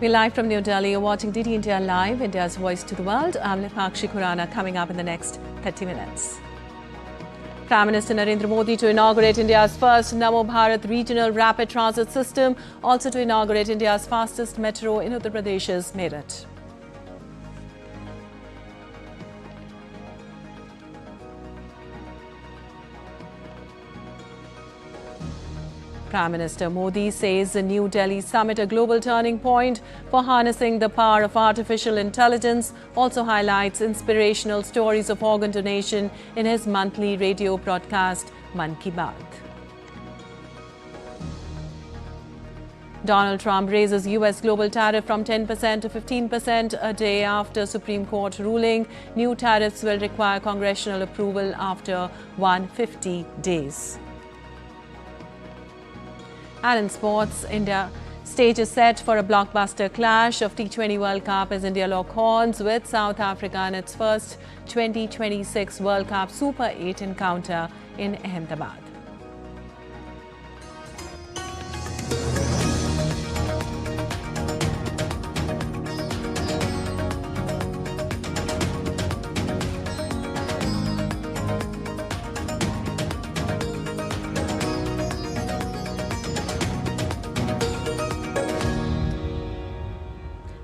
We're live from New Delhi. You're watching DD India Live, India's voice to the world. I'm Lipakshi Khurana, coming up in the next 30 minutes. Prime Minister Narendra Modi to inaugurate India's first Namo Bharat regional rapid transit system, also to inaugurate India's fastest metro in Uttar Pradesh's Meerut. Prime Minister Modi says the New Delhi summit a global turning point for harnessing the power of artificial intelligence, also highlights inspirational stories of organ donation in his monthly radio broadcast, Mann Ki Baat. Donald Trump raises US global tariff from 10% to 15% a day after Supreme Court ruling. New tariffs will require congressional approval after 150 days. And in sports, India stage is set for a blockbuster clash of T20 World Cup as India lock horns with South Africa in its first 2026 World Cup Super 8 encounter in Ahmedabad.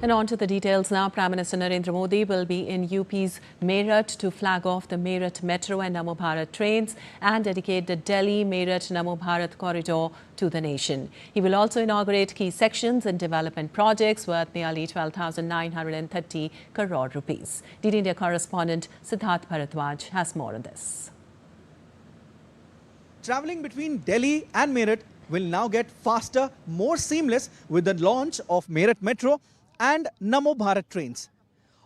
And on to the details now. Prime Minister Narendra Modi will be in UP's Meerut to flag off the Meerut Metro and Namo Bharat trains and dedicate the Delhi-Meerut Namo Bharat corridor to the nation. He will also inaugurate key sections and development projects worth nearly 12,930 crore rupees. DD India correspondent Siddharth Bharadwaj has more on this. Travelling between Delhi and Meerut will now get faster, more seamless with the launch of Meerut Metro and Namo Bharat trains.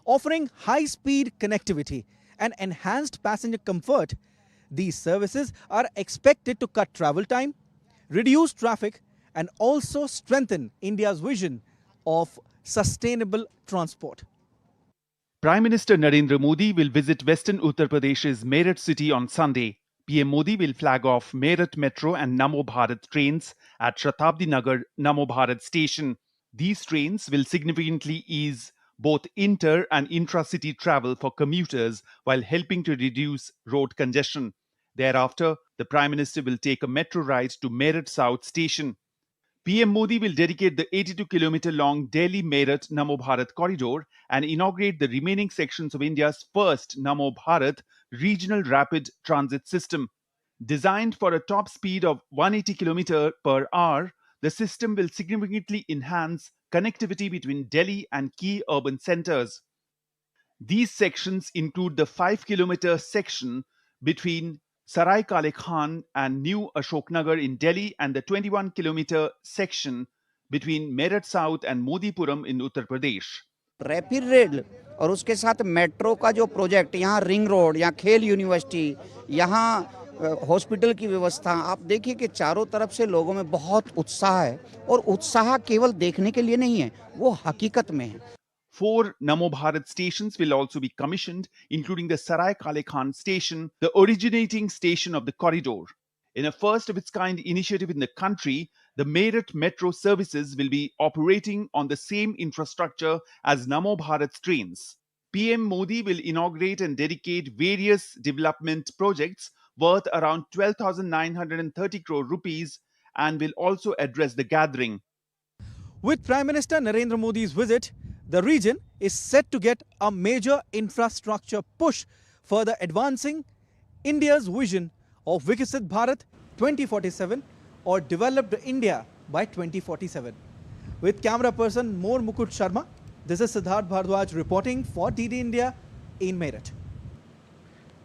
Offering high-speed connectivity and enhanced passenger comfort, these services are expected to cut travel time, reduce traffic and also strengthen India's vision of sustainable transport. Prime Minister Narendra Modi will visit Western Uttar Pradesh's Meerut city on Sunday. PM Modi will flag off Meerut Metro and Namo Bharat trains at Shatabdi Nagar Namo Bharat station. These trains will significantly ease both inter- and intra-city travel for commuters while helping to reduce road congestion. Thereafter, the Prime Minister will take a metro ride to Meerut South Station. PM Modi will dedicate the 82-kilometer-long Delhi-Meerut Namo Bharat corridor and inaugurate the remaining sections of India's first Namo Bharat regional rapid transit system. Designed for a top speed of 180 km per hour, the system will significantly enhance connectivity between Delhi and key urban centers. These sections include the 5-kilometer section between Sarai Kale Khan and New Ashoknagar in Delhi and the 21-kilometer section between Meerut South and Modipuram in Uttar Pradesh. Rapid rail और उसके साथ metro का जो project यहाँ ring road, यहाँ खेल university, यहाँ hospital की व्यवस्था, आप देखिए कि चारों तरफ से लोगों में बहुत उत्साह है और उत्साह केवल देखने के लिए नहीं है, वो हकीकत में है. 4 Namo Bharat stations will also be commissioned, including the Sarai Kale Khan station, the originating station of the corridor. In a first-of-its-kind initiative in the country, the Meerut Metro services will be operating on the same infrastructure as Namo Bharat trains. PM Modi will inaugurate and dedicate various development projects worth around 12,930 crore rupees and will also address the gathering. With Prime Minister Narendra Modi's visit, the region is set to get a major infrastructure push, further advancing India's vision of Viksit Bharat 2047 or Developed India by 2047. With camera person More Mukut Sharma, this is Siddharth Bharadwaj reporting for DD India in Meerut.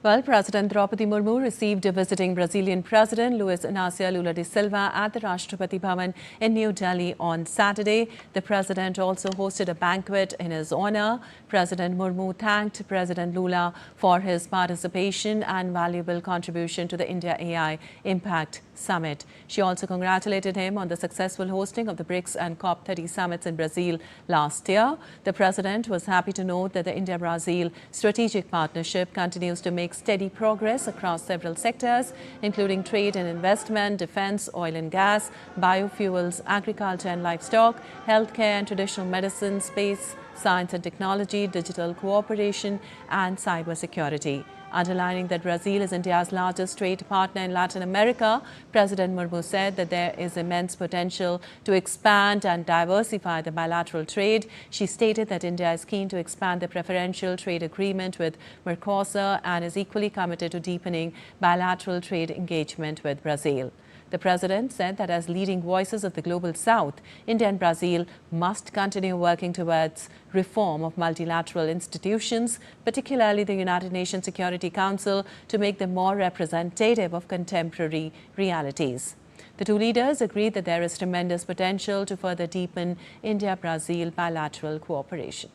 Well, President Draupadi Murmu received visiting Brazilian President Luiz Inácio Lula da Silva at the Rashtrapati Bhavan in New Delhi on Saturday. The President also hosted a banquet in his honor. President Murmu thanked President Lula for his participation and valuable contribution to the India AI Impact Summit. She also congratulated him on the successful hosting of the BRICS and COP30 summits in Brazil last year. The President was happy to note that the India-Brazil strategic partnership continues to make make steady progress across several sectors, including trade and investment, defense, oil and gas, biofuels, agriculture and livestock, healthcare and traditional medicine, space, science and technology, digital cooperation and cybersecurity. Underlining that Brazil is India's largest trade partner in Latin America, President Murmu said that there is immense potential to expand and diversify the bilateral trade. She stated that India is keen to expand the preferential trade agreement with Mercosur and is equally committed to deepening bilateral trade engagement with Brazil. The president said that as leading voices of the global south, India and Brazil must continue working towards reform of multilateral institutions, particularly the United Nations Security Council, to make them more representative of contemporary realities. The two leaders agreed that there is tremendous potential to further deepen India-Brazil bilateral cooperation.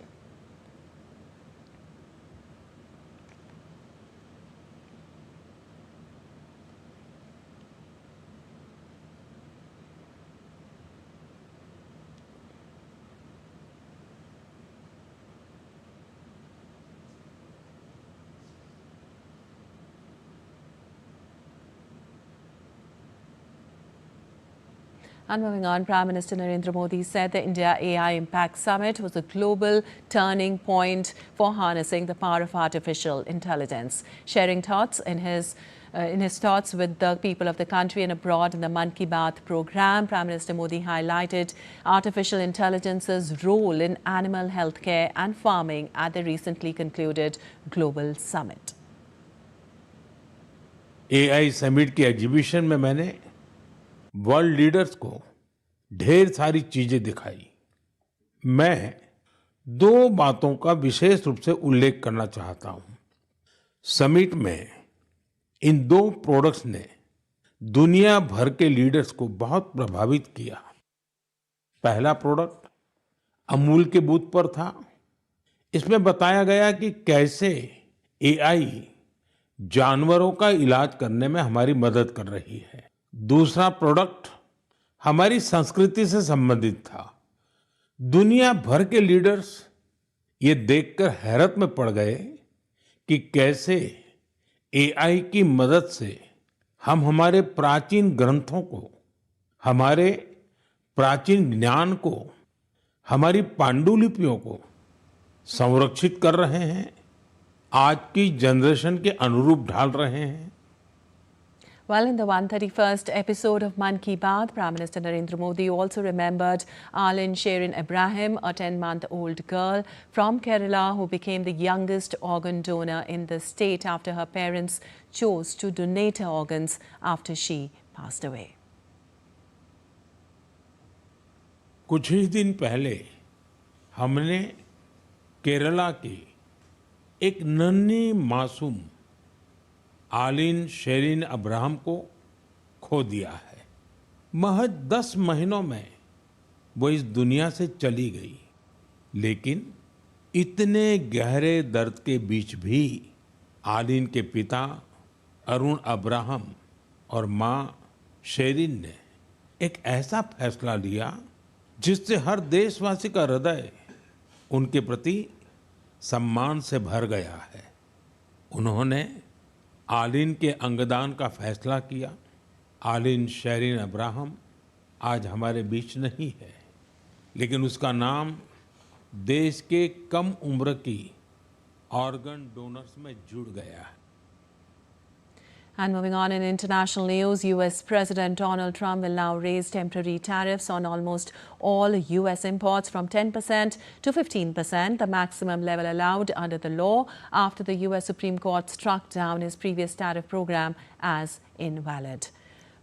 And moving on, Prime Minister Narendra Modi said the India AI Impact Summit was a global turning point for harnessing the power of artificial intelligence. Sharing thoughts in his thoughts with the people of the country and abroad in the Mann Ki Baat program, Prime Minister Modi highlighted artificial intelligence's role in animal healthcare and farming at the recently concluded Global Summit. AI summit की exhibition में मैंने world leaders को ढेर सारी चीजें दिखाई। मैं दो बातों का विशेष रूप से उल्लेख करना चाहता हूं। समिट में इन दो प्रोडक्ट्स ने दुनिया भर के लीडर्स को बहुत प्रभावित किया। पहला प्रोडक्ट अमूल के बूथ पर था। इसमें बताया गया कि कैसे एआई जानवरों का इलाज करने में हमारी मदद कर रही है। दूसरा प्रोडक्ट हमारी संस्कृति से संबंधित था। दुनिया भर के लीडर्स ये देखकर हैरत में पड़ गए कि कैसे एआई की मदद से हम हमारे प्राचीन ग्रंथों को, हमारे प्राचीन ज्ञान को, हमारी पांडुलिपियों को संरक्षित कर रहे हैं, आज की जनरेशन के अनुरूप ढाल रहे हैं। Well, in the 131st episode of Mann Ki Baat, Prime Minister Narendra Modi also remembered Arlene Sherin Ibrahim, a 10-month-old girl from Kerala who became the youngest organ donor in the state after her parents chose to donate her organs after she passed away. कुछ ही दिन पहले हमने केरला की एक नन्ही मासूम आलिन Sherin Abraham को खो दिया है। महज 10 महीनों में वो इस दुनिया से चली गई, लेकिन इतने गहरे दर्द के बीच भी आलिन के पिता अरुण अब्राहम और मां शेरिन ने एक ऐसा फैसला लिया जिससे हर देशवासी का हृदय उनके प्रति सम्मान से भर गया है। उन्होंने आलिन के अंगदान का फैसला किया। आलिन शेरिन अब्राहम आज हमारे बीच नहीं है, लेकिन उसका नाम देश के कम उम्र की ऑर्गन डोनर्स में जुड़ गया है। And moving on in international news, US President Donald Trump will now raise temporary tariffs on almost all US imports from 10% to 15%, the maximum level allowed under the law, after the US Supreme Court struck down his previous tariff program as invalid.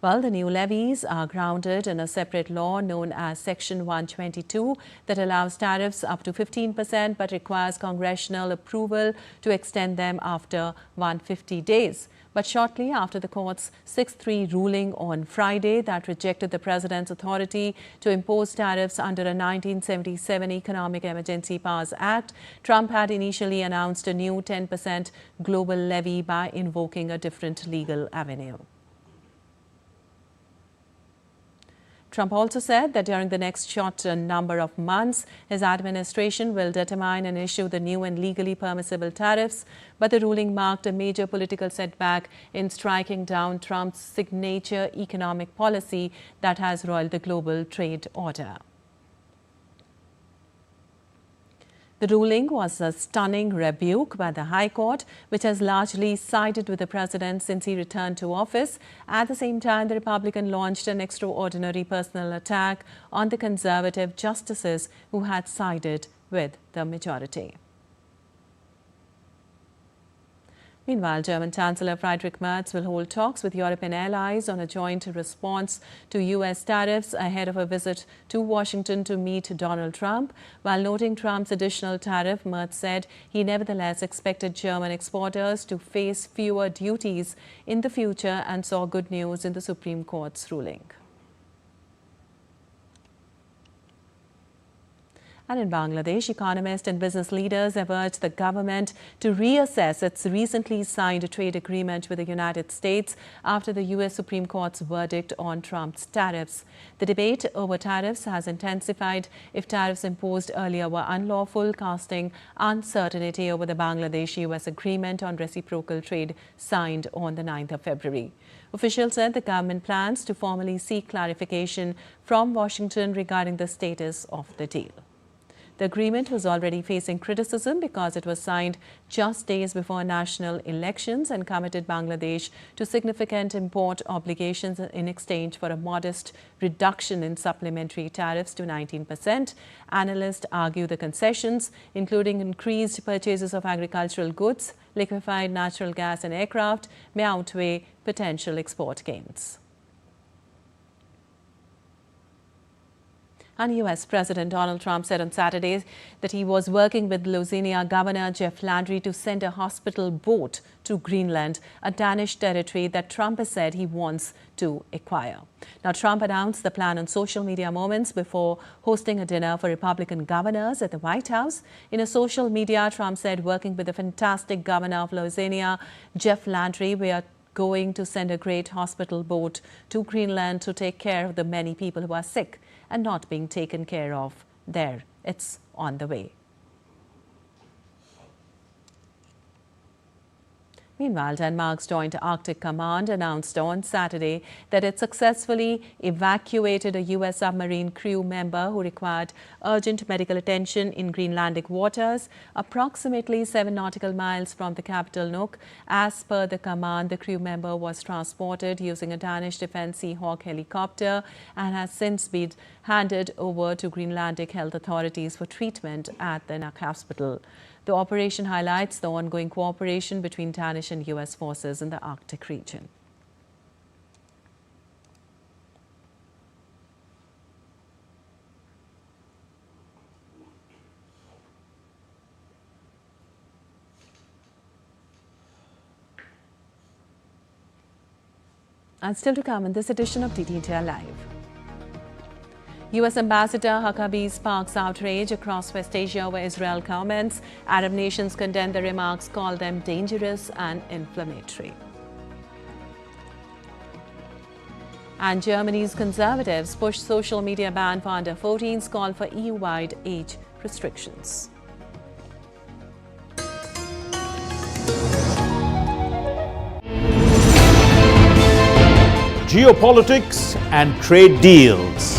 Well, the new levies are grounded in a separate law known as Section 122 that allows tariffs up to 15% but requires congressional approval to extend them after 150 days. But shortly after the court's 6-3 ruling on Friday that rejected the president's authority to impose tariffs under a 1977 Economic Emergency Powers Act, Trump had initially announced a new 10% global levy by invoking a different legal avenue. Trump also said that during the next short number of months, his administration will determine and issue the new and legally permissible tariffs. But the ruling marked a major political setback in striking down Trump's signature economic policy that has roiled the global trade order. The ruling was a stunning rebuke by the High Court, which has largely sided with the president since he returned to office. At the same time, the Republican launched an extraordinary personal attack on the conservative justices who had sided with the majority. Meanwhile, German Chancellor Friedrich Merz will hold talks with European allies on a joint response to U.S. tariffs ahead of a visit to Washington to meet Donald Trump. While noting Trump's additional tariff, Merz said he nevertheless expected German exporters to face fewer duties in the future and saw good news in the Supreme Court's ruling. And in Bangladesh, economists and business leaders have urged the government to reassess its recently signed trade agreement with the United States after the U.S. Supreme Court's verdict on Trump's tariffs. The debate over tariffs has intensified if tariffs imposed earlier were unlawful, casting uncertainty over the Bangladesh-U.S. agreement on reciprocal trade signed on the 9th of February. Officials said the government plans to formally seek clarification from Washington regarding the status of the deal. The agreement was already facing criticism because it was signed just days before national elections and committed Bangladesh to significant import obligations in exchange for a modest reduction in supplementary tariffs to 19%. Analysts argue the concessions, including increased purchases of agricultural goods, liquefied natural gas and aircraft, may outweigh potential export gains. And U.S. President Donald Trump said on Saturday that he was working with Louisiana Governor Jeff Landry to send a hospital boat to Greenland, a Danish territory that Trump has said he wants to acquire. Now, Trump announced the plan on social media moments before hosting a dinner for Republican governors at the White House. In a social media, Trump said, working with the fantastic governor of Louisiana, Jeff Landry, we are going to send a great hospital boat to Greenland to take care of the many people who are sick and not being taken care of there. It's on the way. Meanwhile, Denmark's Joint Arctic Command announced on Saturday that it successfully evacuated a U.S. submarine crew member who required urgent medical attention in Greenlandic waters, approximately 7 nautical miles from the capital Nuuk. As per the command, the crew member was transported using a Danish Defence Seahawk helicopter and has since been handed over to Greenlandic health authorities for treatment at the Nuuk hospital. The operation highlights the ongoing cooperation between Danish and U.S. forces in the Arctic region. And still to come in this edition of TTNT Live. U.S. Ambassador Huckabee sparks outrage across West Asia where Israel comments. Arab nations condemn the remarks, call them dangerous and inflammatory. And Germany's conservatives push social media ban for under 14s, call for EU-wide age restrictions. Geopolitics and trade deals.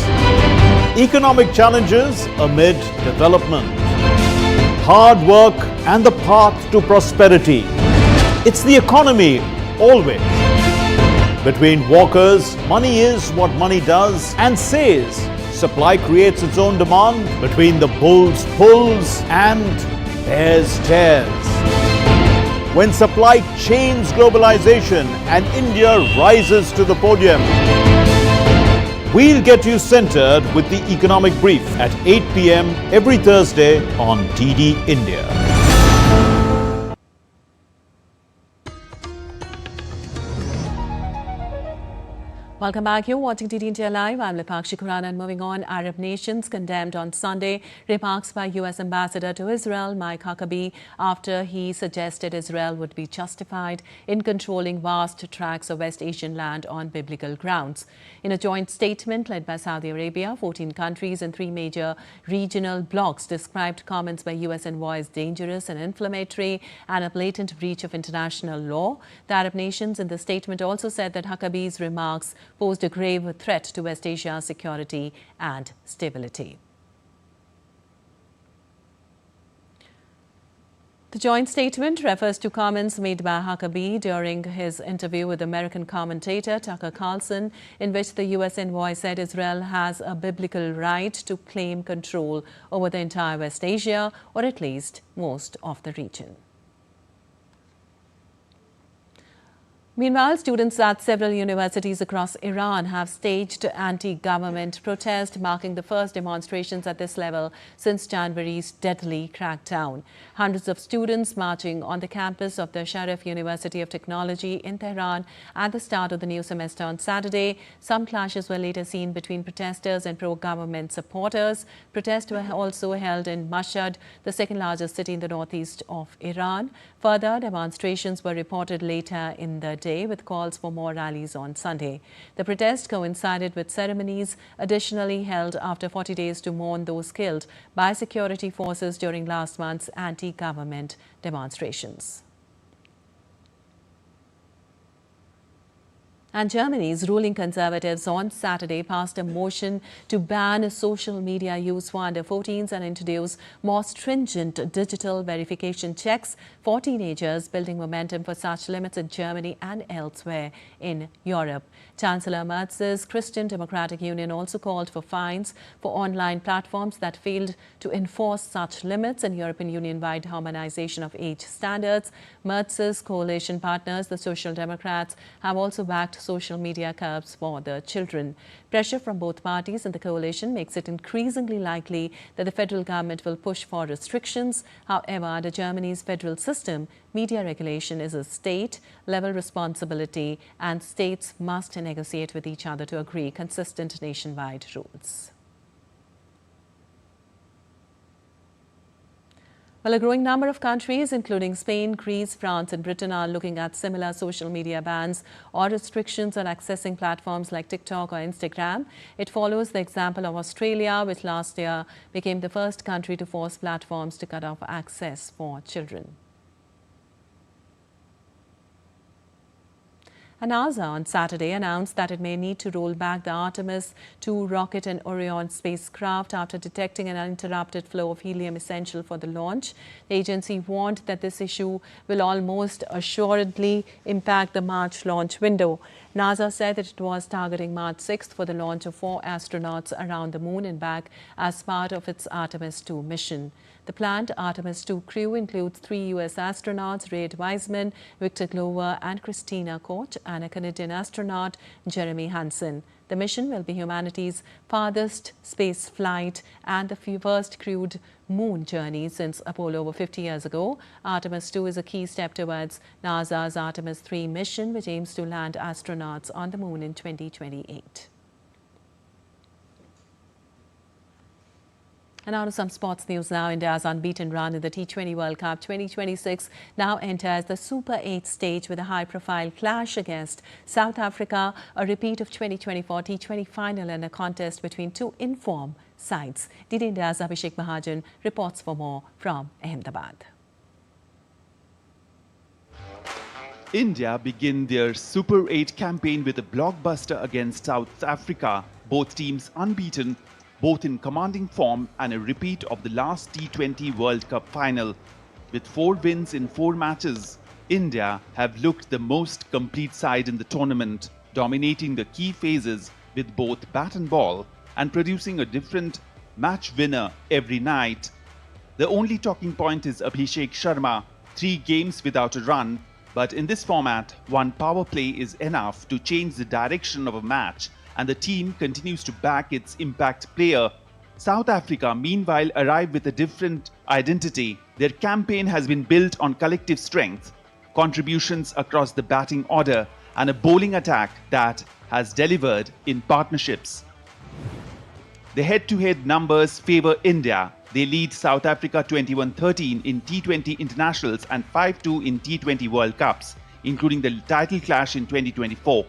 Economic challenges amid development. Hard work and the path to prosperity. It's the economy, always. Between walkers, money is what money does and says. Supply creates its own demand. Between the bulls pulls and bears tears. When supply chains globalization and India rises to the podium. We'll get you centered with the Economic Brief at 8 p.m. every Thursday on DD India. Welcome back. You're watching T20 Live. I'm Lipakshi Khurana, and moving on, Arab nations condemned on Sunday remarks by U.S. Ambassador to Israel, Mike Huckabee, after he suggested Israel would be justified in controlling vast tracts of West Asian land on biblical grounds. In a joint statement led by Saudi Arabia, 14 countries and 3 major regional blocs described comments by U.S. envoy as dangerous and inflammatory and a blatant breach of international law. The Arab nations in the statement also said that Huckabee's remarks posed a grave threat to West Asia's security and stability. The joint statement refers to comments made by Huckabee during his interview with American commentator Tucker Carlson, in which the U.S. envoy said Israel has a biblical right to claim control over the entire West Asia, or at least most of the region. Meanwhile, students at several universities across Iran have staged anti-government protest, marking the first demonstrations at this level since January's deadly crackdown. Hundreds of students marching on the campus of the Sharif University of Technology in Tehran at the start of the new semester on Saturday. Some clashes were later seen between protesters and pro-government supporters. Protests were also held in Mashhad, the second largest city in the northeast of Iran. Further demonstrations were reported later in the day, with calls for more rallies on Sunday. The protest coincided with ceremonies additionally held after 40 days to mourn those killed by security forces during last month's anti-government demonstrations. And Germany's ruling Conservatives on Saturday passed a motion to ban social media use for under-14s and introduce more stringent digital verification checks for teenagers, building momentum for such limits in Germany and elsewhere in Europe. Chancellor Merz's Christian Democratic Union also called for fines for online platforms that failed to enforce such limits and European Union-wide harmonization of age standards. Merz's coalition partners, the Social Democrats, have also backed social media curbs for the children. Pressure from both parties in the coalition makes it increasingly likely that the federal government will push for restrictions. However, under Germany's federal system, media regulation is a state-level responsibility, and states must negotiate with each other to agree consistent nationwide rules. Well, a growing number of countries, including Spain, Greece, France and Britain, are looking at similar social media bans or restrictions on accessing platforms like TikTok or Instagram. It follows the example of Australia, which last year became the first country to force platforms to cut off access for children. And NASA on Saturday announced that it may need to roll back the Artemis 2 rocket and Orion spacecraft after detecting an uninterrupted flow of helium essential for the launch. The agency warned that this issue will almost assuredly impact the March launch window. NASA said that it was targeting March 6th for the launch of 4 astronauts around the moon and back as part of its Artemis 2 mission. The planned Artemis 2 crew includes 3 U.S. astronauts, Reid Wiseman, Victor Glover and Christina Koch, and a Canadian astronaut, Jeremy Hansen. The mission will be humanity's farthest space flight and the first crewed moon journey since Apollo over 50 years ago. Artemis 2 is a key step towards NASA's Artemis 3 mission, which aims to land astronauts on the moon in 2028. And now to some sports news now. India's unbeaten run in the T20 World Cup 2026 now enters the Super 8 stage with a high-profile clash against South Africa, a repeat of 2024 T20 final and a contest between 2 in-form sides. DD India's Abhishek Mahajan reports for more from Ahmedabad. India begin their Super 8 campaign with a blockbuster against South Africa. Both teams unbeaten, both in commanding form, and a repeat of the last T20 World Cup final. With 4 wins in 4 matches, India have looked the most complete side in the tournament, dominating the key phases with both bat and ball and producing a different match winner every night. The only talking point is Abhishek Sharma, 3 games without a run, but in this format, 1 power play is enough to change the direction of a match, and the team continues to back its impact player. South Africa, meanwhile, arrive with a different identity. Their campaign has been built on collective strength, contributions across the batting order, and a bowling attack that has delivered in partnerships. The head-to-head numbers favour India. They lead South Africa 21-13 in T20 internationals and 5-2 in T20 World Cups, including the title clash in 2024.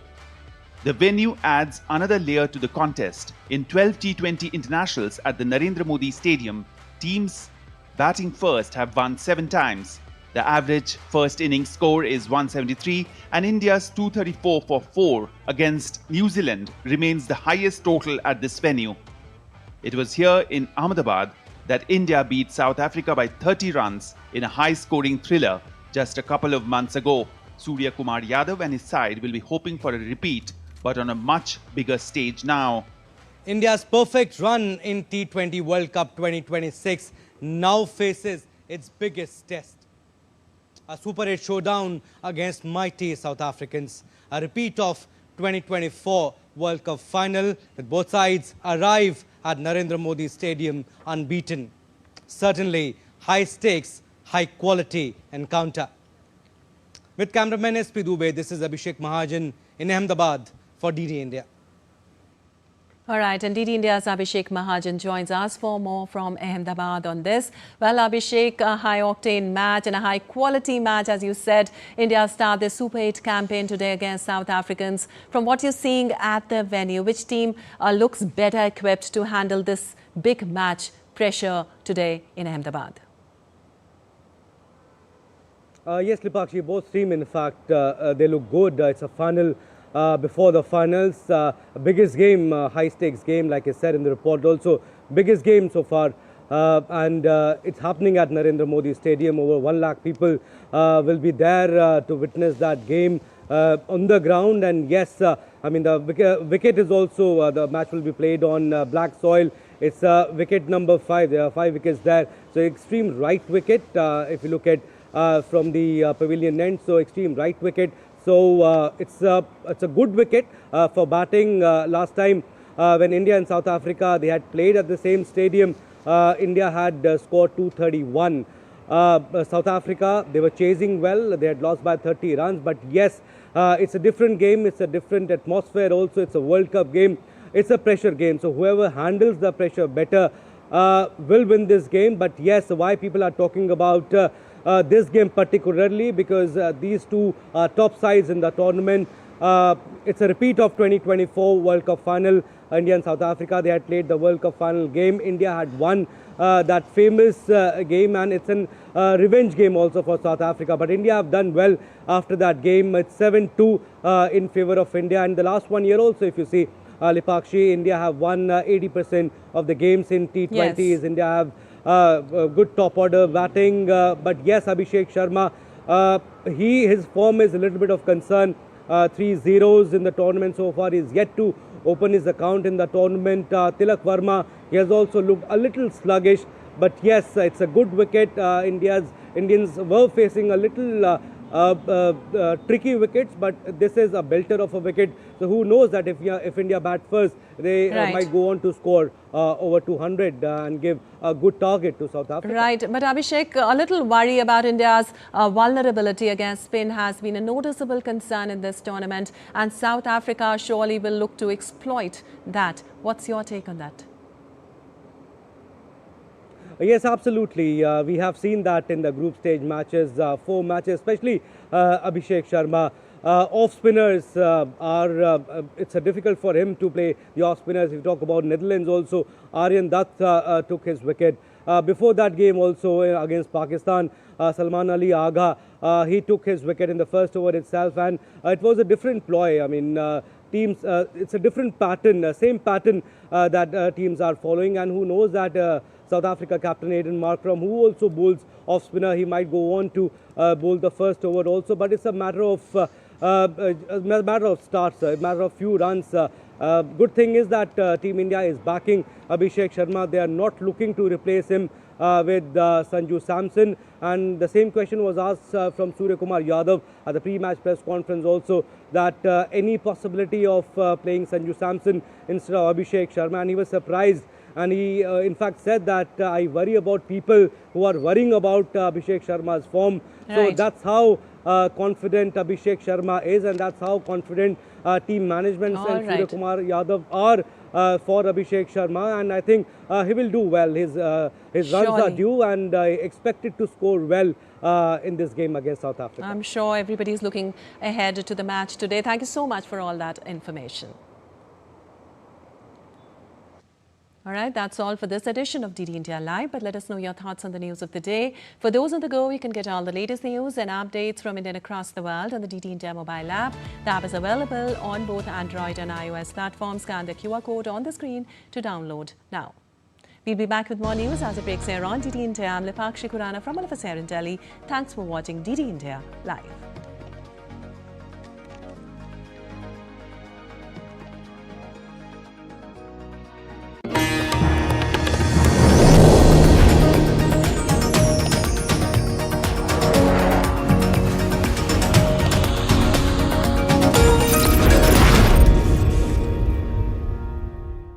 The venue adds another layer to the contest. In 12 T20 internationals at the Narendra Modi Stadium, teams batting first have won 7 times. The average first innings score is 173 and India's 234 for 4 against New Zealand remains the highest total at this venue. It was here in Ahmedabad that India beat South Africa by 30 runs in a high-scoring thriller just a couple of months ago. Surya Kumar Yadav and his side will be hoping for a repeat, but on a much bigger stage now. India's perfect run in T20 World Cup 2026 now faces its biggest test. A Super 8 showdown against mighty South Africans. A repeat of 2024 World Cup final with both sides arrive at Narendra Modi Stadium unbeaten. Certainly high stakes, high quality encounter. With cameraman SP Dubey, this is Abhishek Mahajan in Ahmedabad for DD India. All right, and DD India's Abhishek Mahajan joins us for more from Ahmedabad on this. Well, Abhishek, a high-octane match and a high-quality match, as you said. India start their Super 8 campaign today against South Africans. From what you're seeing at the venue, which team looks better equipped to handle this big match pressure today in Ahmedabad? Yes, Lipakshi, both teams, in fact, they look good. It's a final before the finals. Biggest game, high-stakes game, like I said in the report also. Biggest game so far. And it's happening at Narendra Modi Stadium. Over 1 lakh people will be there to witness that game on the ground. And yes, I mean, the wicket is also, the match will be played on black soil. It's wicket number 5. There are 5 wickets there. So extreme right wicket, if you look at from the pavilion end, so extreme right wicket. So it's a good wicket for batting. Last time when India and South Africa, they had played at the same stadium, India had scored 231. South Africa, they were chasing well. They had lost by 30 runs. But yes, it's a different game. It's a different atmosphere also. It's a World Cup game. It's a pressure game. So whoever handles the pressure better will win this game. But yes, why people are talking about this game particularly, because these two are top sides in the tournament. It's a repeat of 2024 World Cup final. India and South Africa, they had played the World Cup final game. India had won that famous game, and it's a revenge game also for South Africa. But India have done well after that game. It's 7-2 in favour of India. And the last 1 year also, if you see, Lipakshi, India have won 80% of the games in T20s. Yes. India have good top order batting, but yes, Abhishek Sharma, his form is a little bit of concern. 3 zeros in the tournament so far. He's yet to open his account in the tournament. Tilak Verma, he has also looked a little sluggish, but yes, it's a good wicket. Indians were facing a little tricky wickets, but this is a belter of a wicket. So who knows that if India bat first, they might go on to score over 200 and give a good target to South Africa. Right, but Abhishek, a little worry about India's vulnerability against spin has been a noticeable concern in this tournament, and South Africa surely will look to exploit that. What's your take on that? Yes, absolutely. We have seen that in the group stage matches, 4 matches, especially Abhishek Sharma. Off spinners it's difficult for him to play the off spinners. If you talk about Netherlands also, Aryan Dutt took his wicket. Before that game also against Pakistan, Salman Ali Agha, he took his wicket in the first over itself, and it was a different ploy. I mean, teams, it's a different pattern, same pattern that teams are following, and who knows that South Africa captain Aiden Markram, who also bowls off spinner, he might go on to bowl the first over also. But it's a matter of starts, a matter of few runs. Good thing is that Team India is backing Abhishek Sharma. They are not looking to replace him with Sanju Samson. And the same question was asked from Surya Kumar Yadav at the pre-match press conference also, that any possibility of playing Sanju Samson instead of Abhishek Sharma, and he was surprised. And he in fact said that I worry about people who are worrying about Abhishek Sharma's form. Right. So that's how confident Abhishek Sharma is, and that's how confident team management and Surya Kumar Yadav are for Abhishek Sharma, and I think he will do well. His runs are due, and expected to score well in this game against South Africa. I'm sure everybody is looking ahead to the match today. Thank you so much for all that information. All right, that's all for this edition of DD India Live, but let us know your thoughts on the news of the day. For those on the go, you can get all the latest news and updates from India and across the world on the DD India mobile app. The app is available on both Android and iOS platforms. Scan the QR code on the screen to download now. We'll be back with more news as it breaks here on DD India. I'm Lipakshi Khurana from all of us here in Delhi. Thanks for watching DD India Live.